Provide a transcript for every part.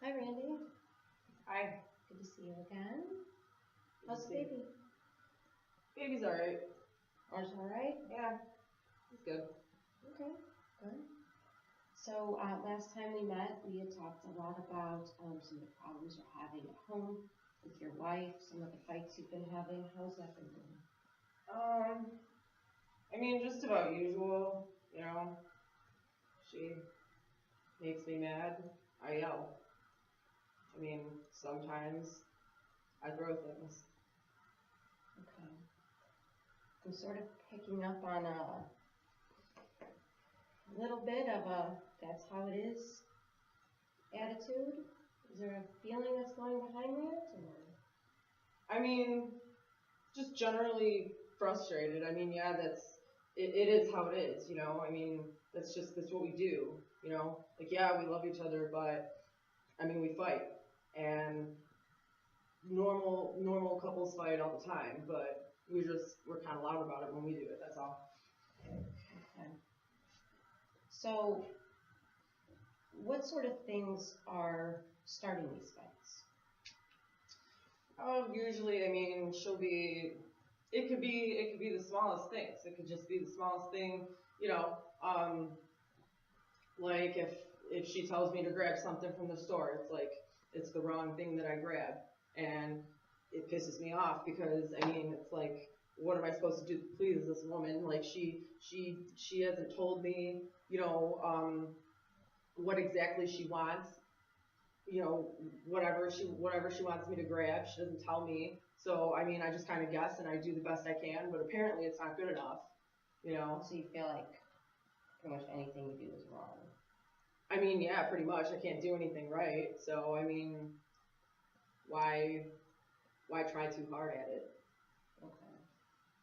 Hi, Randy. Hi. Good to see you again. How's the See. baby? Baby's alright. Ours all right? Yeah, he's good. Okay, good. So last time we met, we had talked a lot about some of the problems you're having at home with your wife, some of the fights you've been having. How's that been going? I mean, just about usual, you know. She makes me mad. I yell. I mean, sometimes I throw things. Okay. I'm sort of picking up on a little bit of a that's how it is attitude. Is there a feeling that's going behind that? Or? I mean, just generally frustrated. I mean, yeah, it is how it is, you know. I mean, that's what we do, you know. Like, yeah, we love each other, but I mean, we fight, and normal couples fight all the time, but we're kind of loud about it when we do it. That's all. Okay. So, what sort of things are starting these fights? Usually, I mean, it could be the smallest things. It could just be the smallest thing, you know. Like if she tells me to grab something from the store, it's like it's the wrong thing that I grab, and it pisses me off because I mean, it's like, what am I supposed to do to please this woman? Like she hasn't told me, you know, what exactly she wants. You know, whatever she wants me to grab, she doesn't tell me. So I mean, I just kind of guess and I do the best I can, but apparently it's not good enough. You know. So you feel like pretty much anything you do is wrong. I mean, yeah, pretty much. I can't do anything right. So I mean, why try too hard at it? Okay.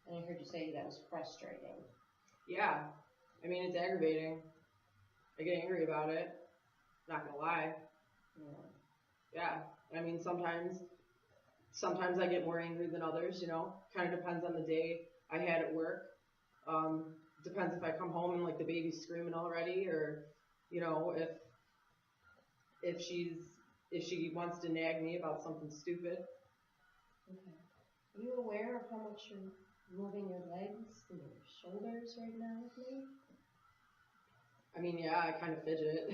And I heard you say that was frustrating. Yeah. I mean, it's aggravating. I get angry about it. Not gonna lie. Yeah. Yeah. I mean, sometimes I get more angry than others, you know. Kind of depends on the day I had at work. Um, Depends if I come home and like the baby's screaming already, or you know, if she wants to nag me about something stupid. Okay. Are you aware of how much you're moving your legs and your shoulders right now with me? I mean, yeah, I kind of fidget.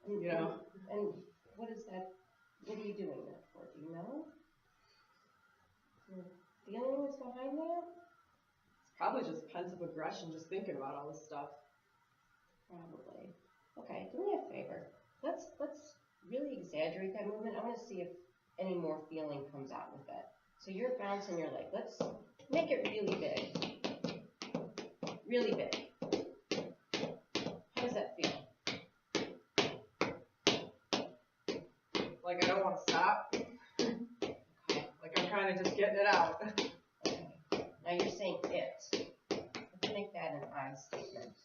You know. And what is that? What are you doing that for? Do you know? Feelings behind that? It's probably just pensive aggression, just thinking about all this stuff. Probably. Okay, do me a favor. Let's really exaggerate that movement. I want to see if any more feeling comes out with it. So you're bouncing your leg. Let's make it really big. Really big. How does that feel? Like I don't want to stop. Okay. Like I'm kind of just getting it out. Okay. Now you're saying it. Let's make that an I statement.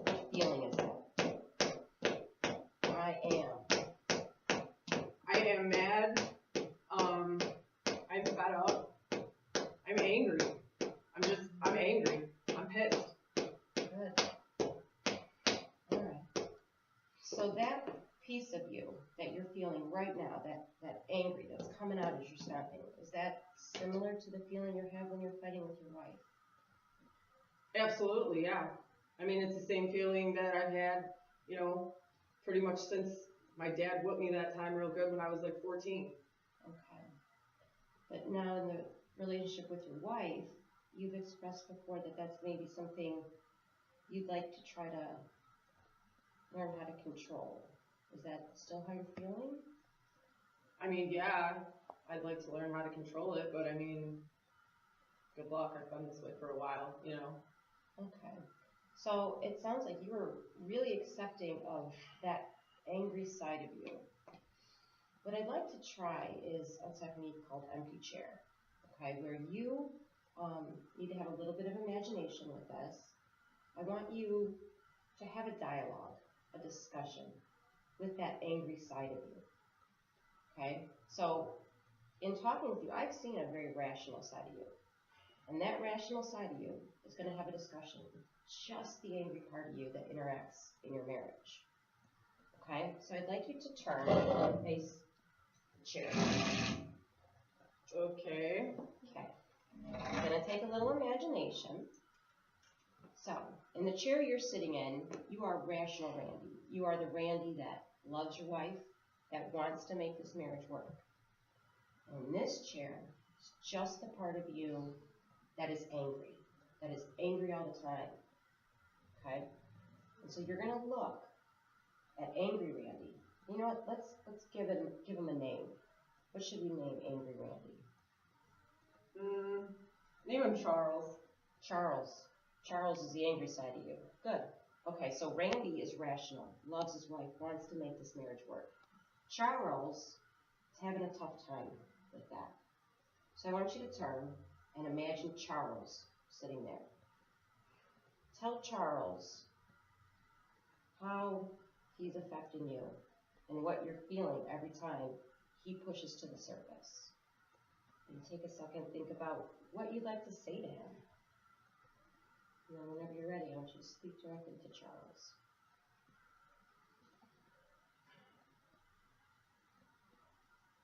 What feeling is that? I am mad. I'm fed up. I'm angry. I'm angry. I'm pissed. Good. All right. So that piece of you that you're feeling right now, that angry that's coming out as you're stomping, is that similar to the feeling you have when you're fighting with your wife? Absolutely, yeah. I mean, it's the same feeling that I've had, you know, pretty much since my dad whipped me that time real good when I was like 14. Okay. But now in the relationship with your wife, you've expressed before that that's maybe something you'd like to try to learn how to control. Is that still how you're feeling? I mean, yeah, I'd like to learn how to control it, but I mean, good luck. I've been this way for a while, you know. Okay. So it sounds like you were really accepting of that angry side of you. What I'd like to try is a technique called empty chair, okay, where you need to have a little bit of imagination with this. I want you to have a dialogue, a discussion with that angry side of you, okay? So in talking with you, I've seen a very rational side of you. And that rational side of you is going to have a discussion with just the angry part of you that interacts in your marriage. Okay, so I'd like you to turn and face the chair. Okay. Okay. I'm going to take a little imagination. So, in the chair you're sitting in, you are rational Randy. You are the Randy that loves your wife, that wants to make this marriage work. And in this chair, it's just the part of you that is angry all the time. Okay? And so you're going to look at angry Randy. You know what? Let's give him a name. What should we name angry Randy? Name him Charles. Charles. Charles is the angry side of you. Good. Okay, so Randy is rational, loves his wife, wants to make this marriage work. Charles is having a tough time with that. So I want you to turn and imagine Charles sitting there. Tell Charles how he's affecting you and what you're feeling every time he pushes to the surface. And take a second, think about what you'd like to say to him. And then whenever you're ready, I want you to speak directly to Charles.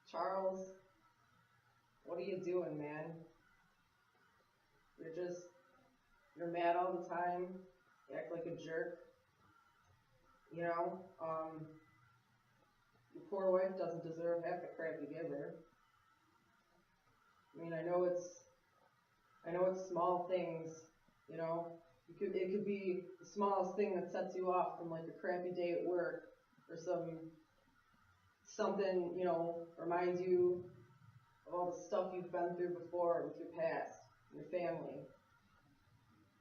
Charles, what are you doing, man? You're mad all the time. You act like a jerk. You know, your poor wife doesn't deserve half the crap you give her. I mean, I know it's small things, you know. It could be the smallest thing that sets you off from like a crappy day at work, or something, you know, reminds you of all the stuff you've been through before with your past, your family.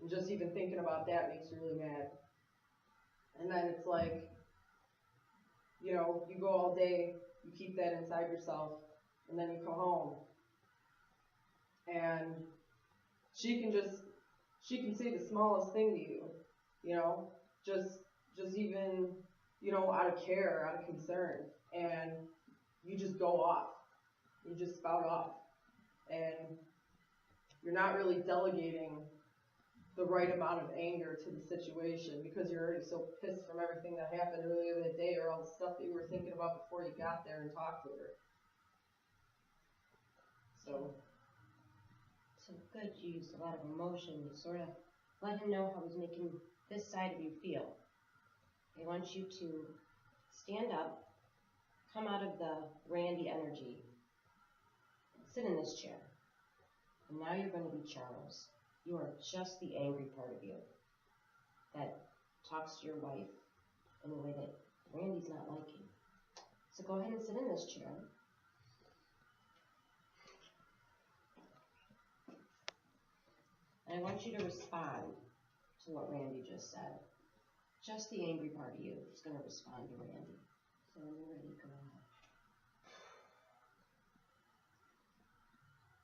And just even thinking about that makes you really mad. And then it's like, you know, you go all day, you keep that inside yourself, and then you come home, and she can say the smallest thing to you, you know, just even, you know, out of care, out of concern, and you just go off, you just spout off, and you're not really delegating the right amount of anger to the situation because you're already so pissed from everything that happened earlier that day or all the stuff that you were thinking about before you got there and talked to her. So good, you used a lot of emotion. You sort of let him know how he's making this side of you feel. I want you to stand up, come out of the Randy energy, and sit in this chair. And now you're going to be Charles. You are just the angry part of you that talks to your wife in a way that Randy's not liking. So go ahead and sit in this chair. And I want you to respond to what Randy just said. Just the angry part of you is going to respond to Randy. So when you're ready, go ahead.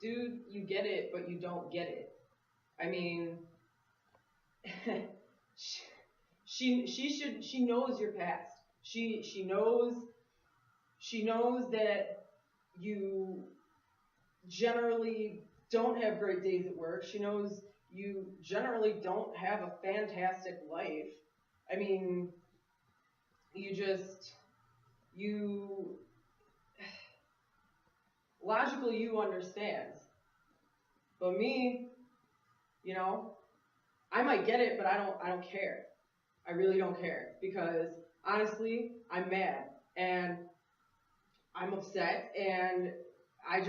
Dude, you get it, but you don't get it. I mean, she knows your past. She knows that you generally don't have great days at work. She knows you generally don't have a fantastic life. I mean, logically you understand. But me, you know, I might get it, but I don't care. I really don't care because honestly, I'm mad and I'm upset and I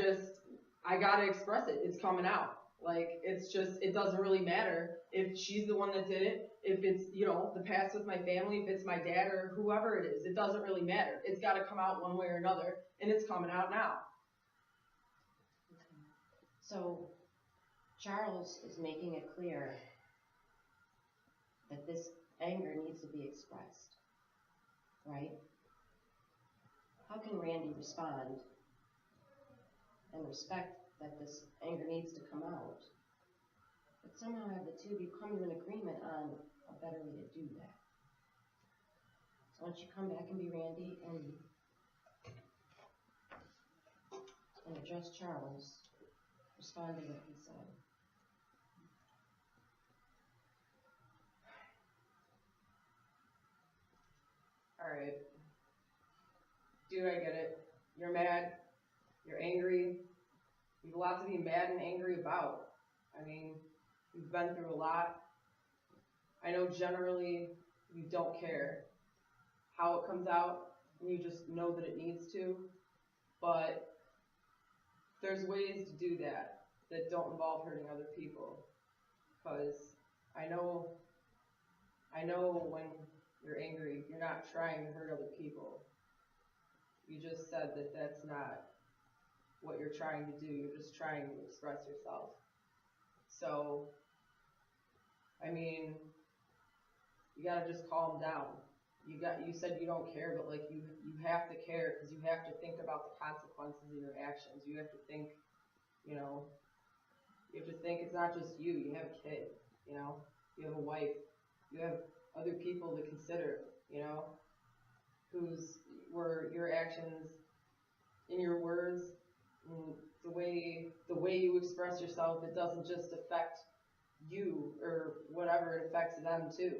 gotta express it. It's coming out. Like, it doesn't really matter if she's the one that did it, if it's, you know, the past with my family, if it's my dad or whoever it is. It doesn't really matter. It's gotta come out one way or another, and it's coming out now. Okay. So Charles is making it clear that this anger needs to be expressed, right? How can Randy respond and respect that this anger needs to come out, but somehow have the two of you come to an agreement on a better way to do that? So once you come back and be Randy and address Charles, respond to what he said. All right. Dude, I get it. You're mad. You're angry. You have a lot to be mad and angry about. I mean, you've been through a lot. I know generally you don't care how it comes out, and you just know that it needs to, but there's ways to do that don't involve hurting other people. Because I know when you're angry, you're not trying to hurt other people. You just said that that's not what you're trying to do. You're just trying to express yourself. So, I mean, you gotta just calm down. You said you don't care, but like you have to care, because you have to think about the consequences of your actions. You have to think, you have to think it's not just you. You have a kid, you have a wife, you have other people to consider, where your actions, in your words, the way you express yourself, it doesn't just affect you or whatever, it affects them too,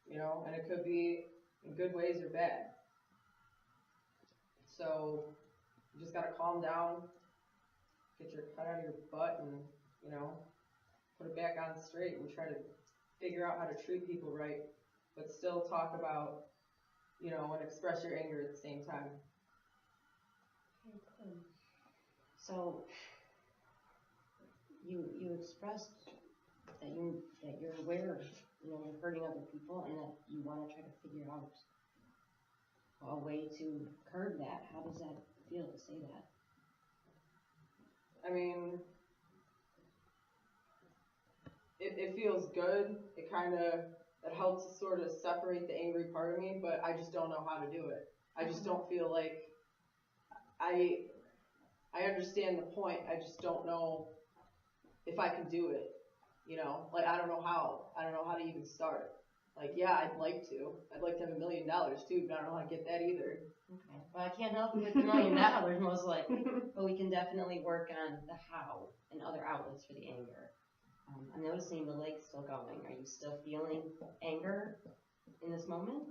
and it could be in good ways or bad. So you just gotta calm down, get your head out of your butt, and put it back on straight, and try to figure out how to treat people right, but still talk about, and express your anger at the same time. Okay, good. So you expressed that you're aware of you're hurting other people, and that you want to try to figure out a way to curb that. How does that feel to say that? I mean, it feels good. It helps sort of separate the angry part of me, but I just don't know how to do it. I just don't feel like I understand the point. I just don't know if I can do it. Like I don't know how. I don't know how to even start. Like, yeah, I'd like to. I'd like to have $1 million too, but I don't know how to get that either. Okay. Well, I can't help you with $1 million most likely, but we can definitely work on the how and other outlets for the anger. I'm noticing the leg's still going. Are you still feeling anger in this moment?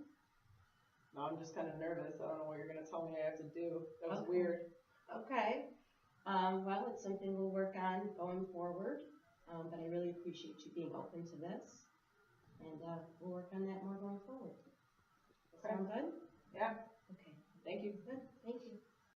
No, I'm just kind of nervous. I don't know what you're going to tell me I have to do. That was Okay. weird. Okay. Well, it's something we'll work on going forward, but I really appreciate you being open to this, and we'll work on that more going forward. Okay. Sound good? Yeah. Okay. Thank you. Good. Thank you.